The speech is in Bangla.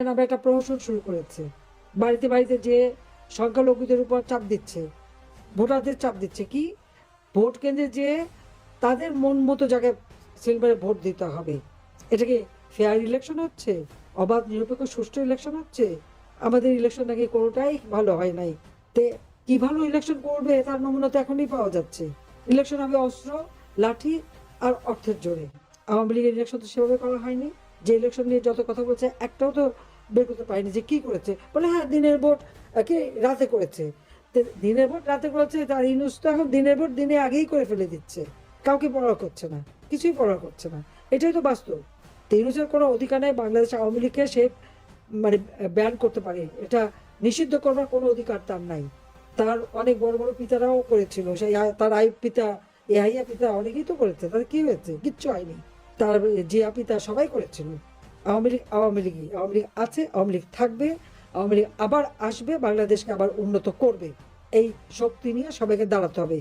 নামে একটা প্রহসন শুরু করেছে। বাড়িতে বাড়িতে যে সংখ্যালঘুদের উপর চাপ দিচ্ছে, ভোটারদের চাপ দিচ্ছে কি ভোট কেন্দ্রে যে তাদের মন মতো জায়গায় সিলভারে ভোট দিতে হবে। এটা কি ফেয়ার ইলেকশন হচ্ছে? অবাধ নিরপেক্ষ সুষ্ঠু ইলেকশন হচ্ছে? আমাদের ইলেকশন নাকি কোনোটাই ভালো হয় নাই। তে কি ভালো ইলেকশন করবে তার নমুনা তো এখনই পাওয়া যাচ্ছে। ইলেকশন হবে অস্ত্র, লাঠি আর অর্থের জোরে। আওয়ামী লীগের ইলেকশন তো সেভাবে করা হয়নি। যে ইলেকশন নিয়ে যত কথা বলছে একটাও তো বের করতে পারেনি যে কি করেছে। বলে হ্যাঁ দিনের ভোট কি রাতে করেছে। দিনের ভোট রাতে করেছে, তার ইউনূস তো এখন দিনের ভোট দিনে আগেই করে ফেলে দিচ্ছে। কাউকে পরোয়া করছে না, কিছুই পরোয়া করছে না। এটাই তো বাস্তব। তো ইউনূসের কোনো অধিকার নেই বাংলাদেশ আওয়ামী লীগকে সে মানে ব্যান করতে পারে, এটা নিষিদ্ধ করবার কোনো অধিকার তার নাই। তার অনেক বড় বড় পিতারাও করেছিল, সেই তার আইয়ুব পিতা, ইয়াহিয়া পিতা অনেকেই তো করেছে, তাদের কি হয়েছে? কিচ্ছু হয়নি। তার জিয়া পিতা সবাই করেছিল। আওয়ামী লীগ আওয়ামী লীগই, আওয়ামী লীগ আছে, আওয়ামী লীগ থাকবে, আওয়ামী লীগ আবার আসবে, বাংলাদেশকে আবার উন্নত করবে। এই শক্তি নিয়ে সবাইকে দাঁড়াতে হবে।